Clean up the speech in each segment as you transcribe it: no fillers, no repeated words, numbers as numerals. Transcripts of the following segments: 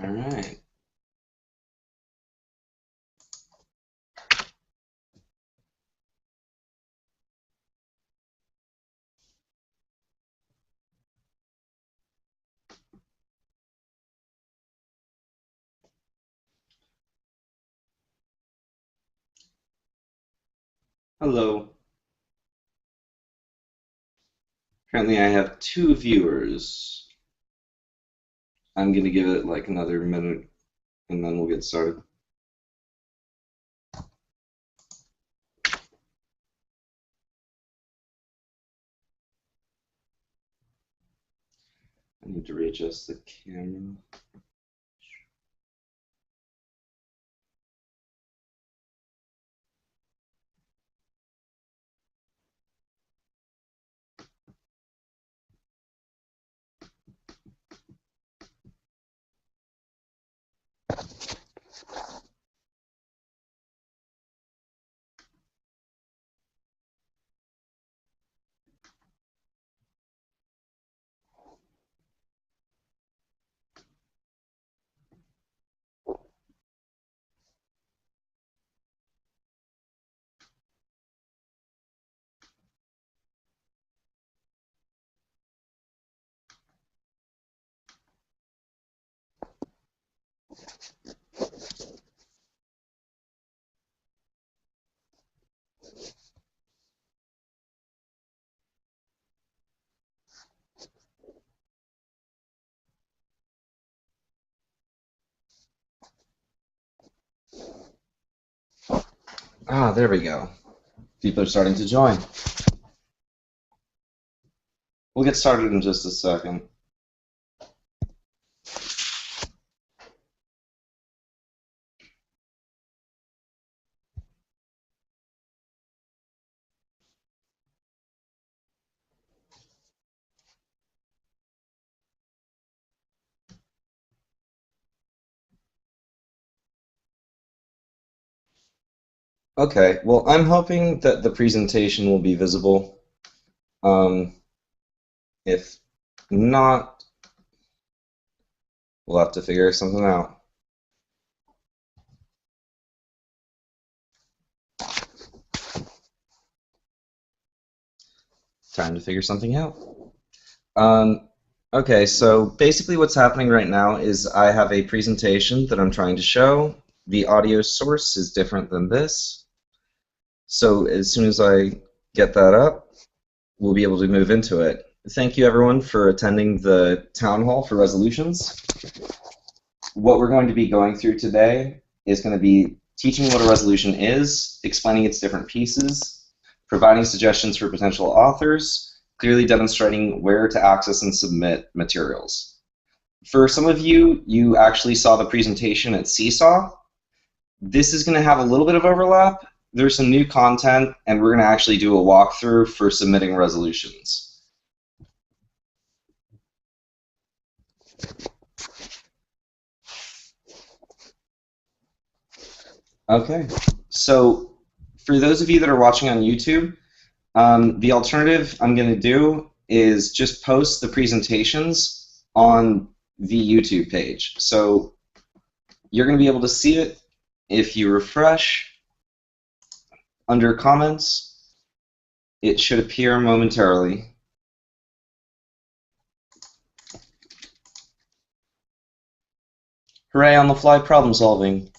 All right. Hello. Currently, I have 2 viewers. I'm going to give it like another minute, and then we'll get started. I need to readjust the camera. Ah, there we go. People are starting to join. We'll get started in just a second. Okay, well, I'm hoping that the presentation will be visible. If not, we'll have to figure something out. Time to figure something out. Okay, so basically what's happening right now is I have a presentation that I'm trying to show. The audio source is different than this. So as soon as I get that up, we'll be able to move into it. Thank you everyone for attending the town hall for resolutions. What we're going to be going through today is going to be teaching what a resolution is, explaining its different pieces, providing suggestions for potential authors, clearly demonstrating where to access and submit materials. For some of you, you actually saw the presentation at Seesaw. This is going to have a little bit of overlap. There's some new content, and we're going to actually do a walkthrough for submitting resolutions. Okay, so for those of you that are watching on YouTube, the alternative I'm going to do is just post the presentations on the YouTube page. So you're going to be able to see it if you refresh. Under comments, it should appear momentarily. Hooray, on the fly problem solving.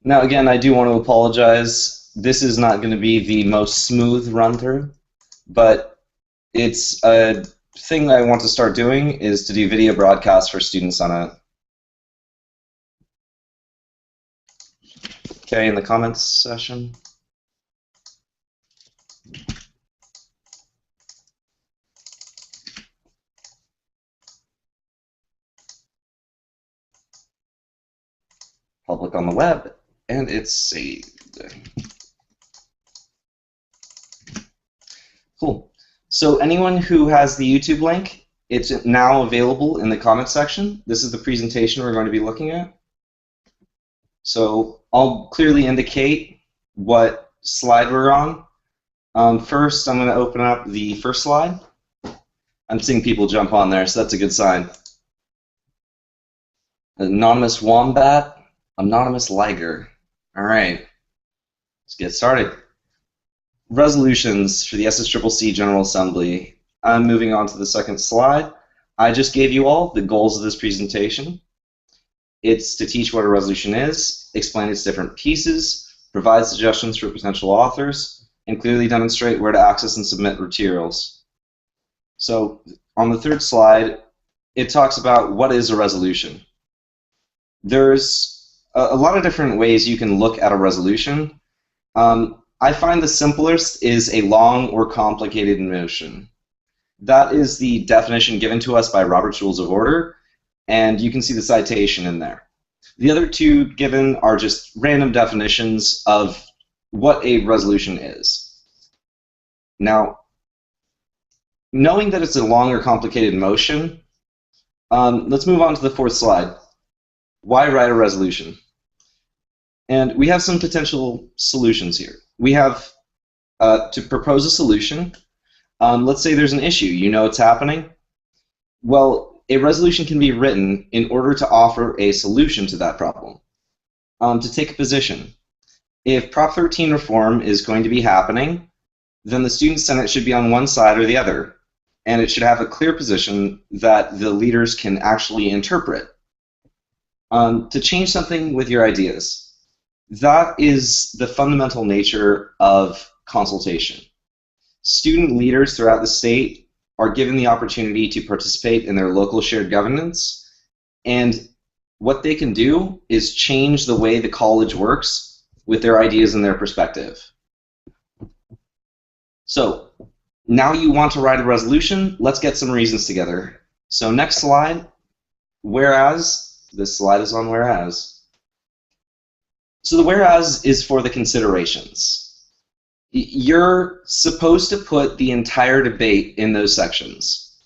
Now again, I do want to apologize. This is not going to be the most smooth run through, but it's a thing that I want to start doing is to do video broadcasts for students on it. Okay, in the comments session. Public on the web, and it's saved. Cool. So anyone who has the YouTube link, it's now available in the comments section. This is the presentation we're going to be looking at. So I'll clearly indicate what slide we're on. First, I'm going to open up the first slide. I'm seeing people jump on there, so that's a good sign. Anonymous Wombat, Anonymous Liger. All right, let's get started. Resolutions for the SSCCC General Assembly. I'm moving on to the second slide. I just gave you all the goals of this presentation. It's to teach what a resolution is, explain its different pieces, provide suggestions for potential authors, and clearly demonstrate where to access and submit materials. So on the third slide, it talks about what is a resolution. There's a lot of different ways you can look at a resolution. I find the simplest is a long or complicated motion. That is the definition given to us by Robert's Rules of Order, and you can see the citation in there. The other two given are just random definitions of what a resolution is. Now, knowing that it's a long or complicated motion, let's move on to the fourth slide. Why write a resolution? And we have some potential solutions here. We have to propose a solution. Let's say there's an issue. You know it's happening. Well, a resolution can be written in order to offer a solution to that problem. To take a position. If Prop 13 reform is going to be happening, then the Student Senate should be on one side or the other, and it should have a clear position that the leaders can actually interpret. To change something with your ideas. That is the fundamental nature of consultation. Student leaders throughout the state are given the opportunity to participate in their local shared governance, and what they can do is change the way the college works with their ideas and their perspective. So now you want to write a resolution, let's get some reasons together. So next slide, whereas. This slide is on whereas. So the whereas is for the considerations. You're supposed to put the entire debate in those sections.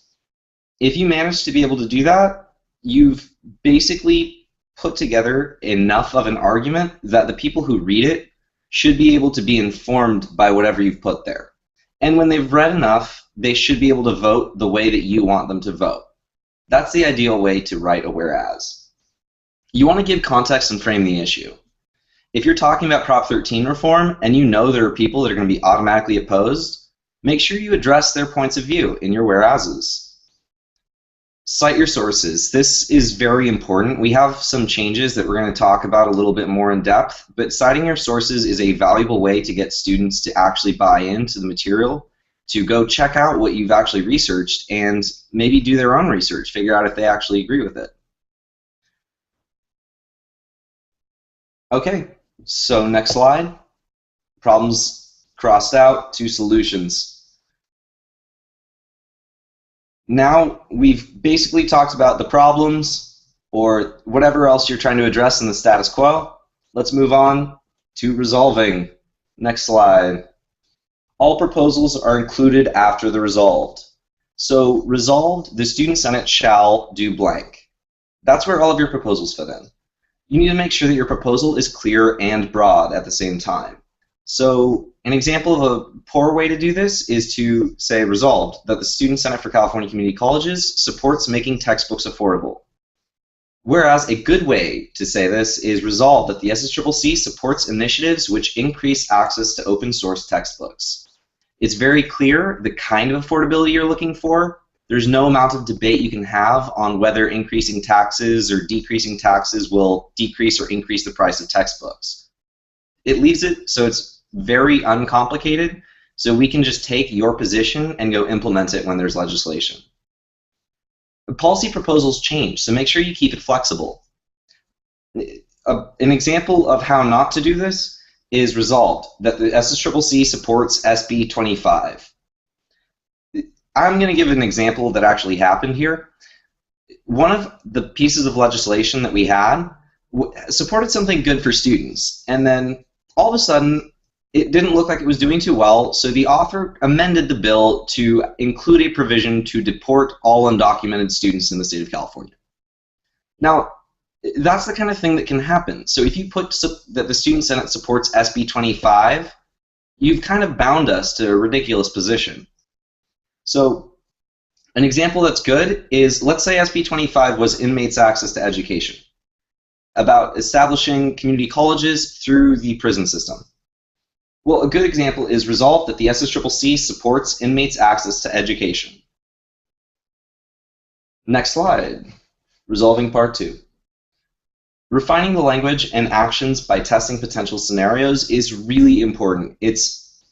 If you manage to be able to do that, you've basically put together enough of an argument that the people who read it should be able to be informed by whatever you've put there. And when they've read enough, they should be able to vote the way that you want them to vote. That's the ideal way to write a whereas. You want to give context and frame the issue. If you're talking about Prop 13 reform and you know there are people that are going to be automatically opposed, make sure you address their points of view in your whereases. Cite your sources. This is very important. We have some changes that we're going to talk about a little bit more in depth, but citing your sources is a valuable way to get students to actually buy into the material, to go check out what you've actually researched and maybe do their own research, figure out if they actually agree with it. Okay, so next slide. Problems crossed out to solutions. Now we've basically talked about the problems or whatever else you're trying to address in the status quo. Let's move on to resolving. Next slide. All proposals are included after the resolved. So resolved, the Student Senate shall do blank. That's where all of your proposals fit in. You need to make sure that your proposal is clear and broad at the same time. So an example of a poor way to do this is to say resolved that the Student Senate for California Community Colleges supports making textbooks affordable. Whereas a good way to say this is resolved that the SSCCC supports initiatives which increase access to open source textbooks. It's very clear the kind of affordability you're looking for. There's no amount of debate you can have on whether increasing taxes or decreasing taxes will decrease or increase the price of textbooks. It leaves it so it's very uncomplicated, so we can just take your position and go implement it when there's legislation. The policy proposals change, so make sure you keep it flexible. An example of how not to do this is resolved that the SSCCC supports SB 25. I'm going to give an example that actually happened here. One of the pieces of legislation that we had supported something good for students, and then all of a sudden it didn't look like it was doing too well, so the author amended the bill to include a provision to deport all undocumented students in the state of California. Now, that's the kind of thing that can happen. So if you put that the Student Senate supports SB 25, you've kind of bound us to a ridiculous position. So an example that's good is, let's say SB 25 was inmates' access to education, about establishing community colleges through the prison system. Well, a good example is resolve that the SSCCC supports inmates' access to education. Next slide. Resolving part 2. Refining the language and actions by testing potential scenarios is really important. It's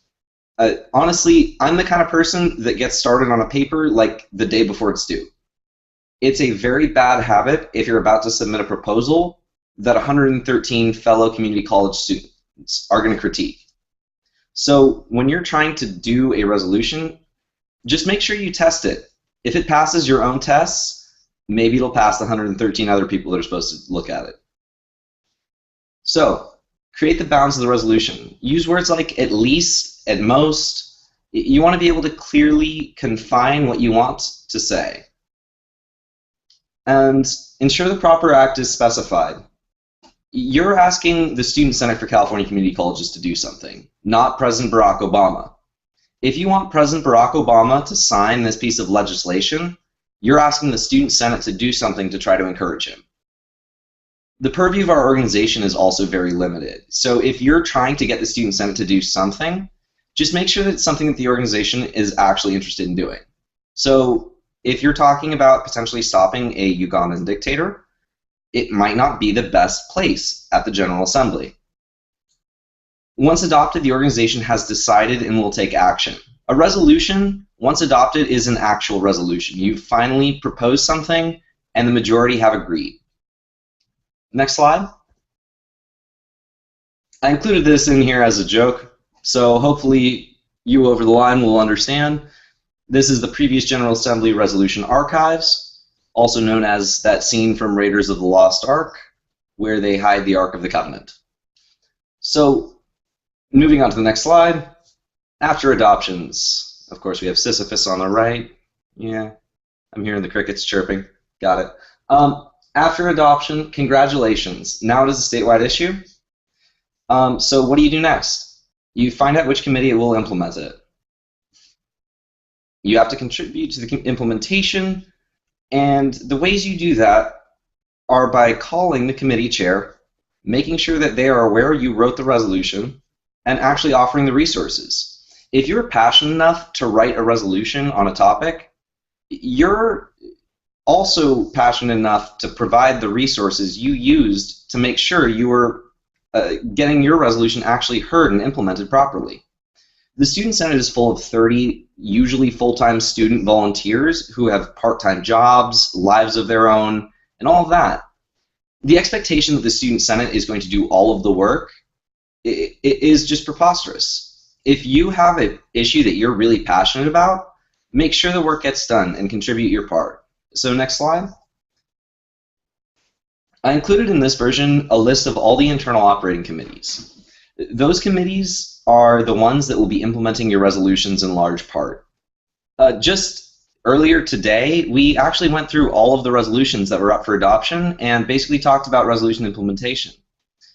honestly, I'm the kind of person that gets started on a paper like the day before it's due. It's a very bad habit if you're about to submit a proposal that 113 fellow community college students are going to critique. So when you're trying to do a resolution, just make sure you test it. If it passes your own tests, maybe it'll pass the 113 other people that are supposed to look at it. So create the bounds of the resolution. Use words like at least, at most. You want to be able to clearly confine what you want to say. And ensure the proper act is specified. You're asking the Student Senate for California Community Colleges to do something, not President Barack Obama. If you want President Barack Obama to sign this piece of legislation, you're asking the Student Senate to do something to try to encourage him. The purview of our organization is also very limited. So if you're trying to get the Student Senate to do something, just make sure that it's something that the organization is actually interested in doing. So if you're talking about potentially stopping a Ugandan dictator, it might not be the best place at the General Assembly. Once adopted, the organization has decided and will take action. A resolution, once adopted, is an actual resolution. You've finally proposed something, and the majority have agreed. Next slide. I included this in here as a joke, so hopefully you over the line will understand. This is the previous General Assembly Resolution Archives, also known as that scene from Raiders of the Lost Ark, where they hide the Ark of the Covenant. So, moving on to the next slide. After adoptions, of course, we have Sisyphus on the right. Yeah, I'm hearing the crickets chirping. Got it. After adoption, congratulations. Now it is a statewide issue. So what do you do next? You find out which committee will implement it. You have to contribute to the implementation, and the ways you do that are by calling the committee chair, making sure that they are aware you wrote the resolution, and actually offering the resources. If you're passionate enough to write a resolution on a topic, you're also passionate enough to provide the resources you used to make sure you were getting your resolution actually heard and implemented properly. The Student Senate is full of 30, usually full-time student volunteers who have part-time jobs, lives of their own, and all of that. The expectation that the Student Senate is going to do all of the work it is just preposterous. If you have an issue that you're really passionate about, make sure the work gets done and contribute your part. So next slide. I included in this version a list of all the internal operating committees. Those committees are the ones that will be implementing your resolutions in large part. Just earlier today, we actually went through all of the resolutions that were up for adoption and basically talked about resolution implementation.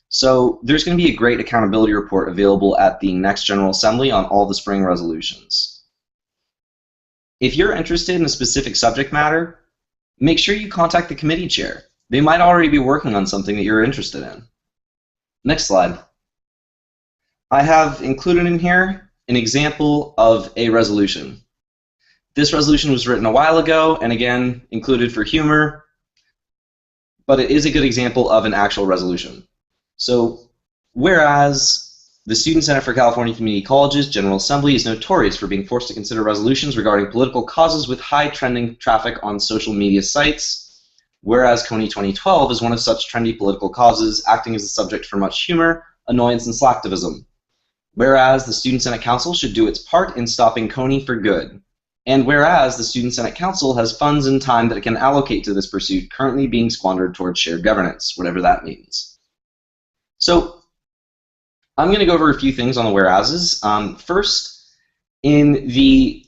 So there's going to be a great accountability report available at the next General Assembly on all the spring resolutions. If you're interested in a specific subject matter, make sure you contact the committee chair. They might already be working on something that you're interested in. Next slide. I have included in here an example of a resolution. This resolution was written a while ago, and again, included for humor, but it is a good example of an actual resolution. So, whereas the Student Senate for California Community Colleges General Assembly is notorious for being forced to consider resolutions regarding political causes with high trending traffic on social media sites, whereas CONY 2012 is one of such trendy political causes, acting as a subject for much humor, annoyance, and slacktivism. Whereas the Student Senate Council should do its part in stopping CONY for good. And whereas the Student Senate Council has funds and time that it can allocate to this pursuit currently being squandered towards shared governance, whatever that means. So I'm going to go over a few things on the whereases. First, in the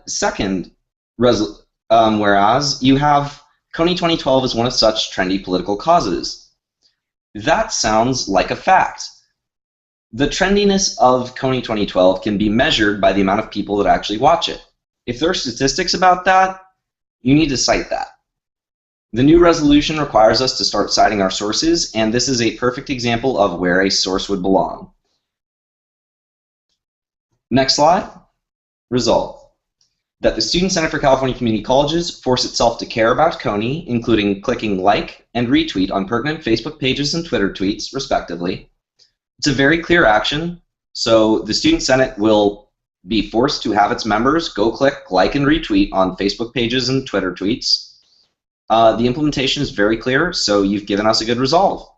second whereas, you have CONY 2012 is one of such trendy political causes. That sounds like a fact. The trendiness of Kony 2012 can be measured by the amount of people that actually watch it. If there are statistics about that, you need to cite that. The new resolution requires us to start citing our sources, and this is a perfect example of where a source would belong. Next slide. Result. That the Student Senate for California Community Colleges force itself to care about Kony, including clicking like and retweet on pertinent Facebook pages and Twitter tweets, respectively. It's a very clear action, so the Student Senate will be forced to have its members go click like and retweet on Facebook pages and Twitter tweets. The implementation is very clear, so you've given us a good resolve.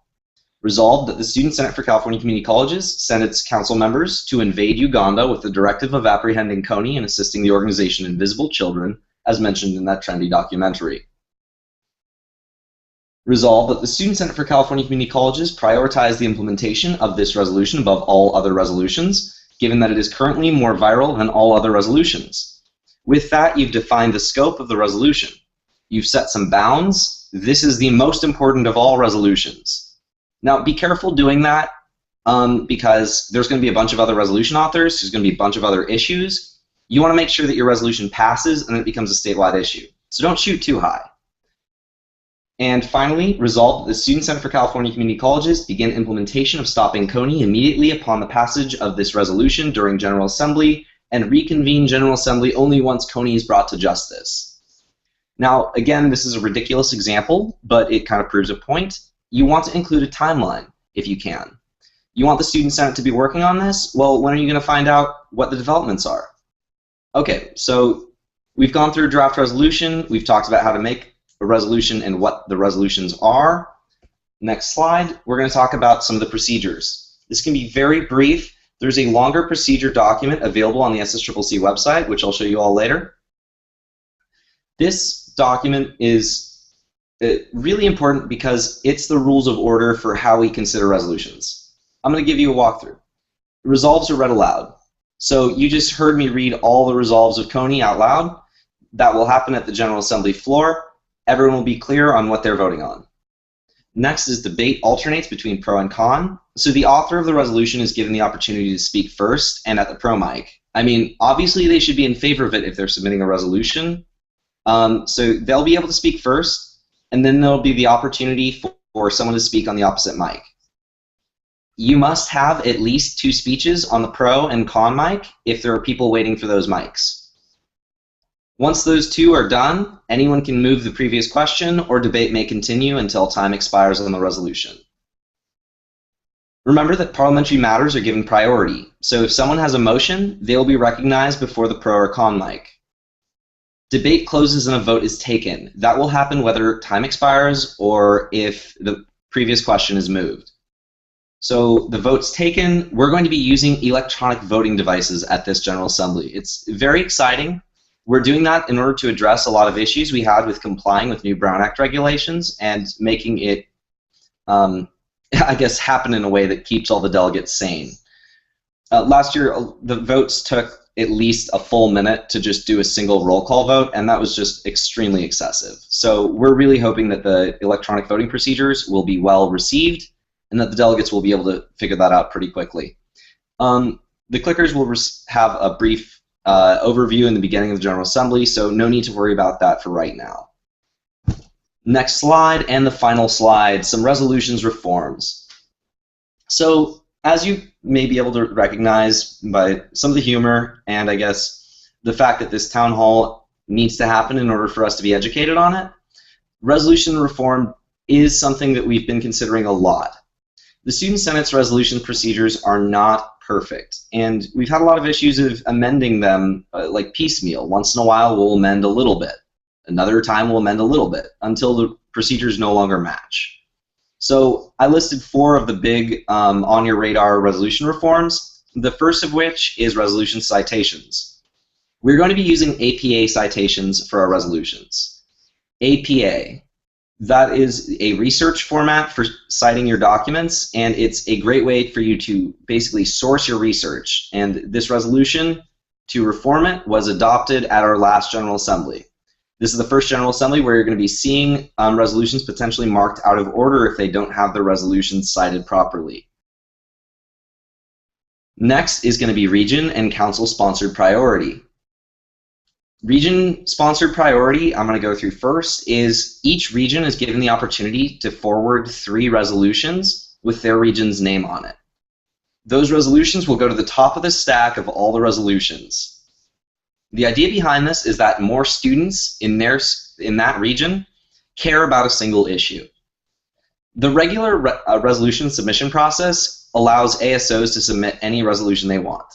Resolved that the Student Senate for California Community Colleges send its council members to invade Uganda with the directive of apprehending Kony and assisting the organization Invisible Children, as mentioned in that trendy documentary. Resolved that the Student Senate for California Community Colleges prioritize the implementation of this resolution above all other resolutions, given that it is currently more viral than all other resolutions. With that, you've defined the scope of the resolution. You've set some bounds. This is the most important of all resolutions. Now, be careful doing that because there's going to be a bunch of other resolution authors. There's going to be a bunch of other issues. You want to make sure that your resolution passes and it becomes a statewide issue. So don't shoot too high. And finally, resolve that the Student Senate for California Community Colleges begin implementation of stopping Kony immediately upon the passage of this resolution during General Assembly and reconvene General Assembly only once Kony is brought to justice. Now, again, this is a ridiculous example, but it kind of proves a point. You want to include a timeline if you can. You want the Student Senate to be working on this? Well, when are you going to find out what the developments are? Okay, so we've gone through a draft resolution. We've talked about how to make a resolution and what the resolutions are. Next slide, we're going to talk about some of the procedures. This can be very brief. There's a longer procedure document available on the SSCCC website, which I'll show you all later. This document is really important because it's the rules of order for how we consider resolutions. I'm going to give you a walkthrough. The resolves are read aloud. So you just heard me read all the resolves of Kony out loud. That will happen at the General Assembly floor. Everyone will be clear on what they're voting on. Next is debate alternates between pro and con. So the author of the resolution is given the opportunity to speak first and at the pro mic. I mean, obviously they should be in favor of it if they're submitting a resolution. So they'll be able to speak first, and then there'll be the opportunity for someone to speak on the opposite mic. You must have at least 2 speeches on the pro and con mic if there are people waiting for those mics. Once those 2 are done, anyone can move the previous question, or debate may continue until time expires on the resolution. Remember that parliamentary matters are given priority, so if someone has a motion, they will be recognized before the pro or con mic. Debate closes and a vote is taken. That will happen whether time expires or if the previous question is moved. So the vote's taken. We're going to be using electronic voting devices at this General Assembly. It's very exciting. We're doing that in order to address a lot of issues we had with complying with new Brown Act regulations and making it, I guess, happen in a way that keeps all the delegates sane. Last year, the votes took at least a full minute to just do a single roll call vote, and that was just extremely excessive. So we're really hoping that the electronic voting procedures will be well received and that the delegates will be able to figure that out pretty quickly. The clickers will have a brief overview in the beginning of the General Assembly, so no need to worry about that for right now. Next slide, and the final slide, some resolutions reforms. So as you may be able to recognize by some of the humor and I guess the fact that this town hall needs to happen in order for us to be educated on it, resolution reform is something that we've been considering a lot. The Student Senate's resolution procedures are not perfect, and we've had a lot of issues of amending them like piecemeal. Once in a while we'll amend a little bit. Another time we'll amend a little bit until the procedures no longer match. So I listed 4 of the big on-your-radar resolution reforms, the first of which is resolution citations. We're going to be using APA citations for our resolutions. APA. That is a research format for citing your documents, and it's a great way for you to basically source your research. And this resolution to reform it was adopted at our last General Assembly. This is the first General Assembly where you're going to be seeing resolutions potentially marked out of order if they don't have the resolutions cited properly. Next is going to be region and council-sponsored priority. Region-sponsored priority, I'm going to go through first, is each region is given the opportunity to forward 3 resolutions with their region's name on it. Those resolutions will go to the top of the stack of all the resolutions. The idea behind this is that more students in that region care about a single issue. The regular resolution submission process allows ASOs to submit any resolution they want.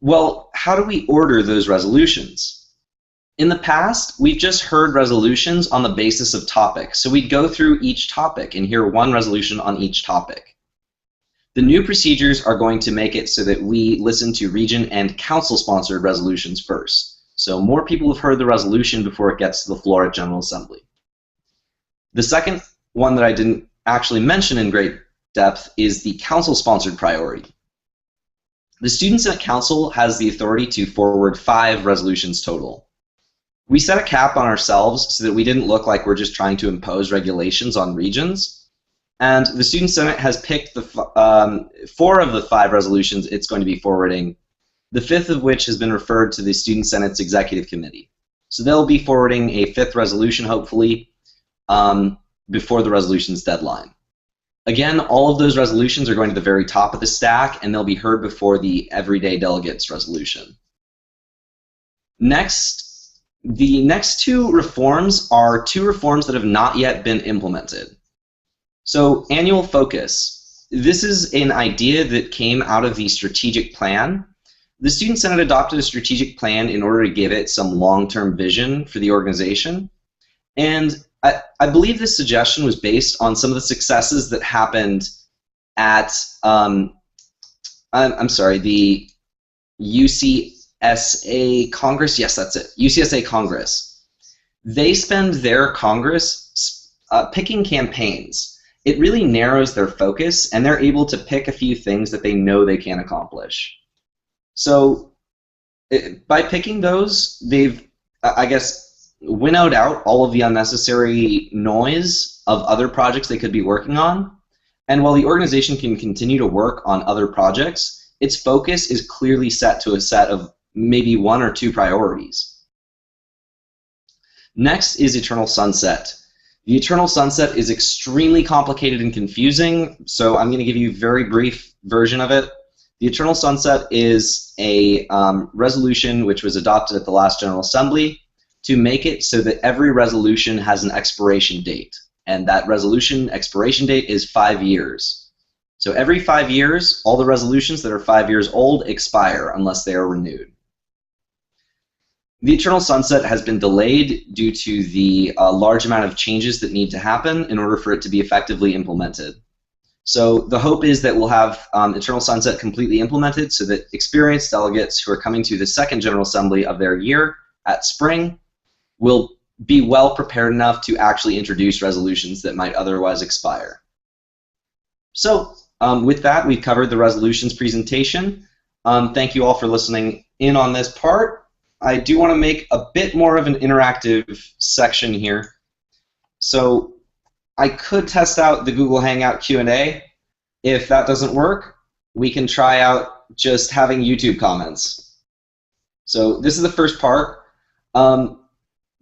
Well, how do we order those resolutions? In the past, we've just heard resolutions on the basis of topics, so we'd go through each topic and hear one resolution on each topic. The new procedures are going to make it so that we listen to region and council-sponsored resolutions first. So more people have heard the resolution before it gets to the floor at General Assembly. The second one that I didn't actually mention in great depth is the council-sponsored priority. The Student Senate Council has the authority to forward 5 resolutions total. We set a cap on ourselves so that we didn't look like we're just trying to impose regulations on regions. And the Student Senate has picked the 4 of the 5 resolutions it's going to be forwarding, the 5th of which has been referred to the Student Senate's Executive Committee. So they'll be forwarding a 5th resolution, hopefully, before the resolution's deadline. Again, all of those resolutions are going to the very top of the stack, and they'll be heard before the Everyday Delegates resolution. Next, the next 2 reforms are 2 reforms that have not yet been implemented. So, annual focus. This is an idea that came out of the strategic plan. The Student Senate adopted a strategic plan in order to give it some long-term vision for the organization. And I believe this suggestion was based on some of the successes that happened at, the UCSA Congress. Yes, that's it, UCSA Congress. They spend their Congress picking campaigns. It really narrows their focus, and they're able to pick a few things that they know they can accomplish. So by picking those, they've, I guess, winnowed out all of the unnecessary noise of other projects they could be working on. And while the organization can continue to work on other projects, its focus is clearly set to a set of maybe 1 or 2 priorities. Next is Eternal Sunset. The Eternal Sunset is extremely complicated and confusing, so I'm going to give you a very brief version of it. The Eternal Sunset is a resolution which was adopted at the last General Assembly to make it so that every resolution has an expiration date, and that resolution expiration date is 5 years. So every 5 years, all the resolutions that are 5 years old expire unless they are renewed. The Eternal Sunset has been delayed due to the large amount of changes that need to happen in order for it to be effectively implemented. So the hope is that we'll have Eternal Sunset completely implemented so that experienced delegates who are coming to the second General Assembly of their year at spring will be well prepared enough to actually introduce resolutions that might otherwise expire. So with that, we've covered the resolutions presentation. Thank you all for listening in on this part. I do want to make a bit more of an interactive section here. So I could test out the Google Hangout Q&A. If that doesn't work, we can try out just having YouTube comments. So this is the first part.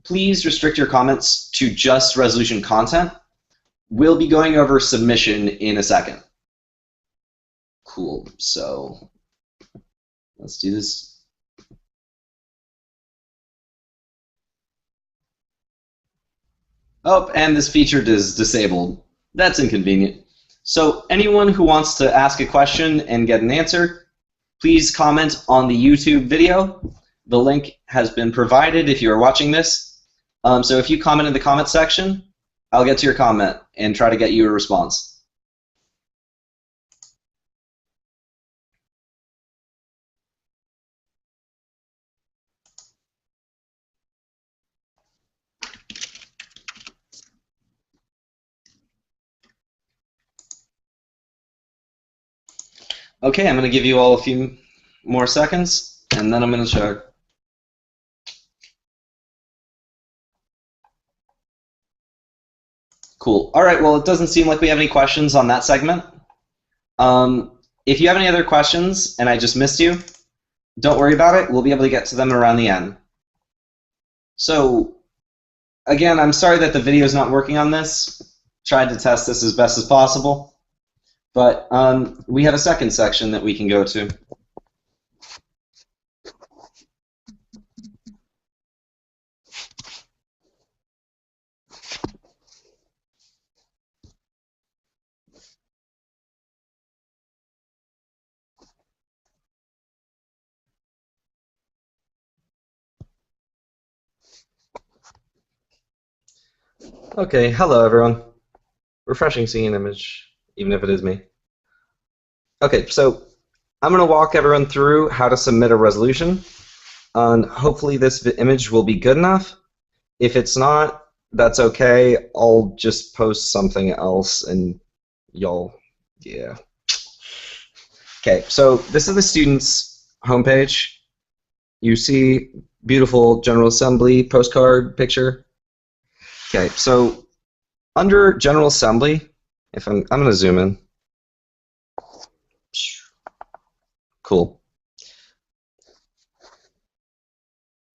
Please restrict your comments to just resolution content. We'll be going over submission in a second. Cool. So let's do this. Oh, and this feature is disabled. That's inconvenient. So anyone who wants to ask a question and get an answer, please comment on the YouTube video. The link has been provided if you are watching this. So if you comment in the comment section, I'll get to your comment and try to get you a response. Okay, I'm going to give you all a few more seconds, and then I'm going to check. Cool. All right, well, it doesn't seem like we have any questions on that segment. If you have any other questions and I just missed you, don't worry about it. We'll be able to get to them around the end. So, again, I'm sorry that the video is not working on this. Tried to test this as best as possible. But we have a second section that we can go to. Okay, hello everyone. Refreshing seeing an image, even if it is me. Okay, so I'm going to walk everyone through how to submit a resolution. Hopefully this image will be good enough. If it's not, that's okay. I'll just post something else and y'all, yeah. Okay, so this is the students' homepage. You see beautiful General Assembly postcard picture. Okay, so under General Assembly, if I'm going to zoom in. Cool.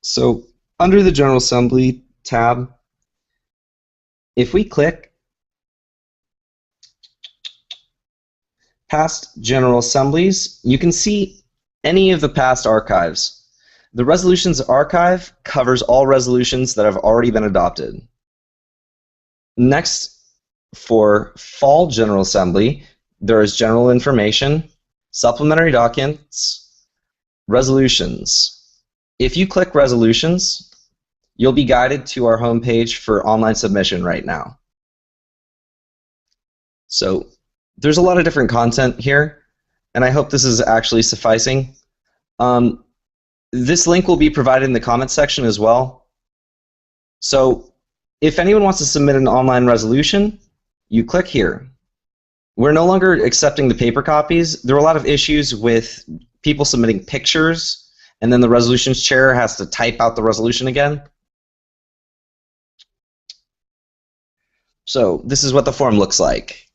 So under the General Assembly tab, if we click past General Assemblies, you can see any of the past archives. The Resolutions archive covers all resolutions that have already been adopted. Next, for Fall General Assembly, there is General Information, Supplementary Documents, Resolutions. If you click Resolutions, you'll be guided to our homepage for online submission right now. So there's a lot of different content here, and I hope this is actually sufficing. This link will be provided in the comments section as well. So if anyone wants to submit an online resolution, you click here. We're no longer accepting the paper copies. There are a lot of issues with people submitting pictures, and then the resolutions chair has to type out the resolution again. So this is what the form looks like.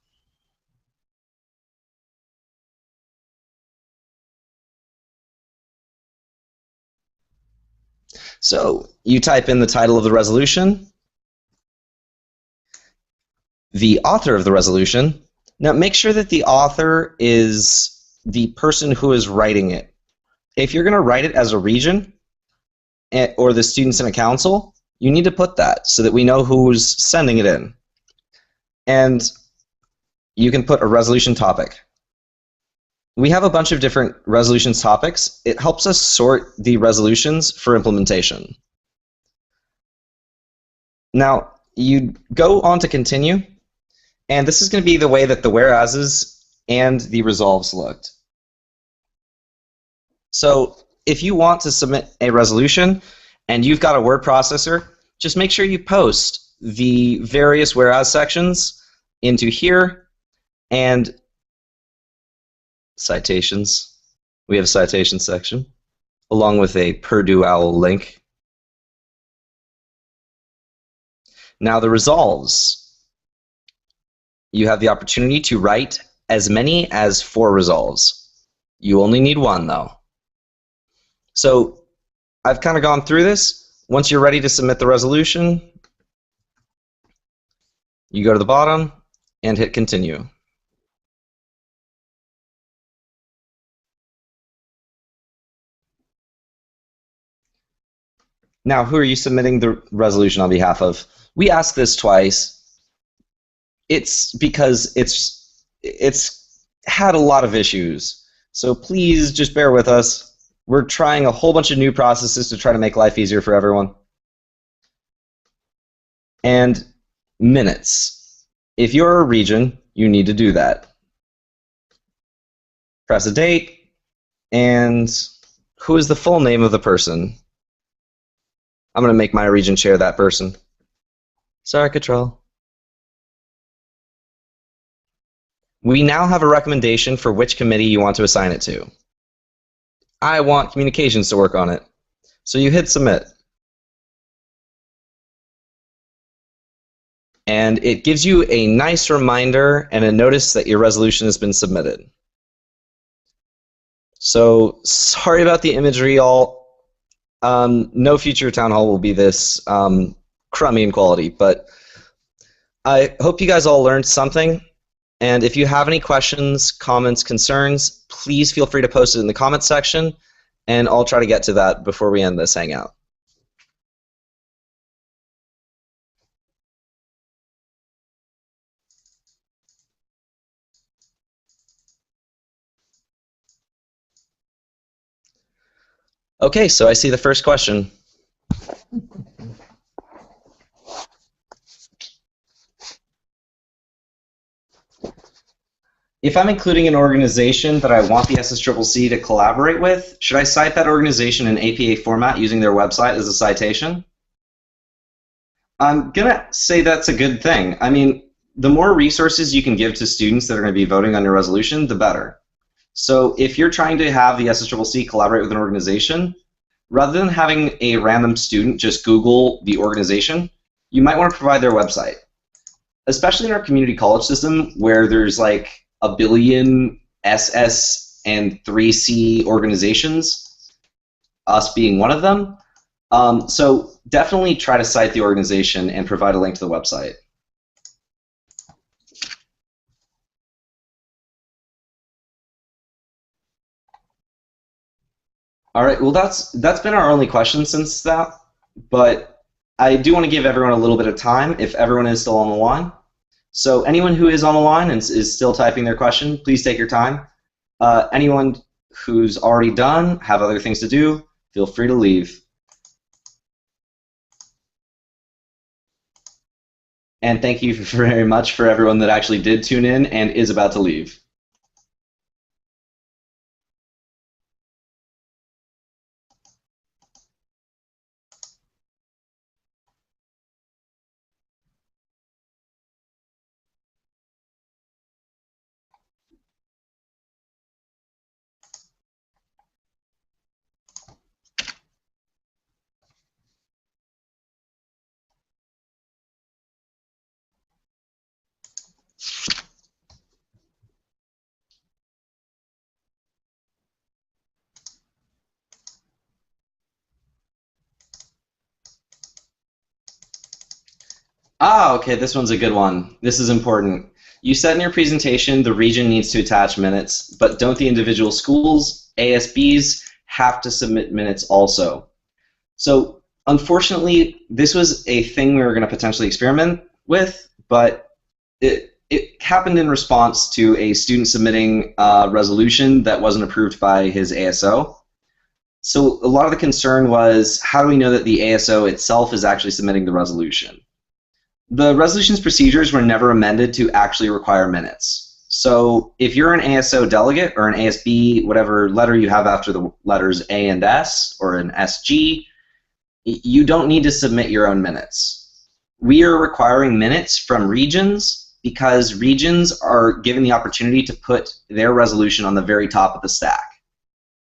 So you type in the title of the resolution, the author of the resolution. Now make sure that the author is the person who is writing it. If you're going to write it as a region or the students in a council, you need to put that so that we know who's sending it in. And you can put a resolution topic. We have a bunch of different resolutions topics. It helps us sort the resolutions for implementation. Now, you go on to continue, and this is going to be the way that the whereases and the resolves looked. So if you want to submit a resolution and you've got a word processor, just make sure you post the various whereas sections into here and citations. We have a citation section along with a Purdue OWL link. Now the resolves. You have the opportunity to write as many as 4 resolves. You only need 1 though. So I've kind of gone through this. Once you're ready to submit the resolution, you go to the bottom and hit continue. Now, who are you submitting the resolution on behalf of? We ask this twice. It's because it's had a lot of issues. So please just bear with us. We're trying a whole bunch of new processes to try to make life easier for everyone. And minutes. If you're a region, you need to do that. Press a date, and who is the full name of the person? I'm going to make my region chair that person. Sorry, Cottrell. We now have a recommendation for which committee you want to assign it to. I want communications to work on it. So you hit submit. And it gives you a nice reminder and a notice that your resolution has been submitted. So sorry about the imagery, all. No future town hall will be this crummy in quality, but I hope you guys all learned something. And if you have any questions, comments, concerns, please feel free to post it in the comments section, and I'll try to get to that before we end this hangout. Okay, so I see the first question. If I'm including an organization that I want the SSCCC to collaborate with, should I cite that organization in APA format using their website as a citation? I'm going to say that's a good thing. I mean, the more resources you can give to students that are going to be voting on your resolution, the better. So if you're trying to have the SSCCC collaborate with an organization, rather than having a random student just Google the organization, you might want to provide their website. Especially in our community college system where there's like a billion SS and 3C organizations, us being one of them. So definitely try to cite the organization and provide a link to the website. All right, well that's been our only question since that, but I do want to give everyone a little bit of time if everyone is still on the line. So anyone who is on the line and is still typing their question, please take your time. Anyone who's already done, have other things to do, feel free to leave. And thank you very much for everyone that actually did tune in and is about to leave. Ah, okay, this one's a good one. This is important. You said in your presentation the region needs to attach minutes, but don't the individual schools, ASBs, have to submit minutes also? So unfortunately, this was a thing we were going to potentially experiment with, but it happened in response to a student submitting a resolution that wasn't approved by his ASO. So a lot of the concern was, how do we know that the ASO itself is actually submitting the resolution? The resolution's procedures were never amended to actually require minutes. So if you're an ASO delegate or an ASB, whatever letter you have after the letters A and S, or an SG, you don't need to submit your own minutes. We are requiring minutes from regions because regions are given the opportunity to put their resolution on the very top of the stack.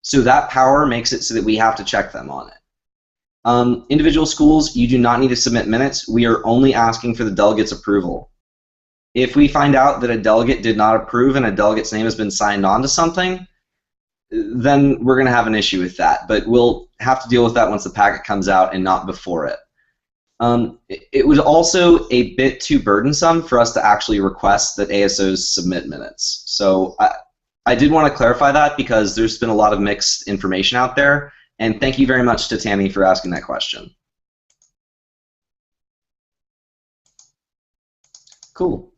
So that power makes it so that we have to check them on it. Individual schools, you do not need to submit minutes. We are only asking for the delegate's approval. If we find out that a delegate did not approve and a delegate's name has been signed on to something, then we're going to have an issue with that. But we'll have to deal with that once the packet comes out and not before it. It was also a bit too burdensome for us to actually request that ASOs submit minutes. So I did want to clarify that because there's been a lot of mixed information out there. And thank you very much to Tammy for asking that question. Cool.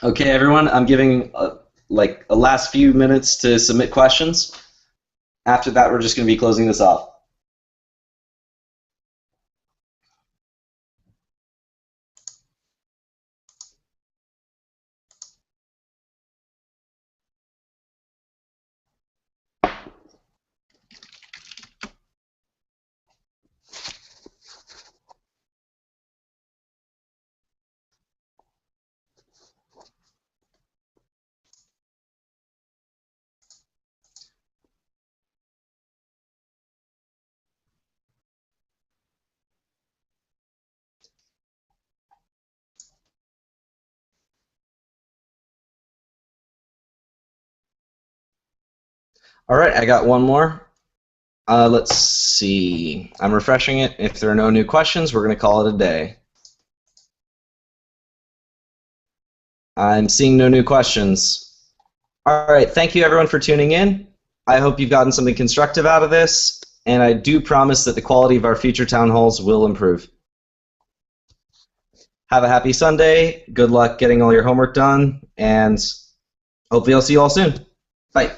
Okay, everyone, I'm giving like a last few minutes to submit questions. After that, we're just going to be closing this off. All right, I got one more. Let's see. I'm refreshing it. If there are no new questions, we're going to call it a day. I'm seeing no new questions. All right, thank you everyone for tuning in. I hope you've gotten something constructive out of this, and I do promise that the quality of our future town halls will improve. Have a happy Sunday. Good luck getting all your homework done, and hopefully I'll see you all soon. Bye.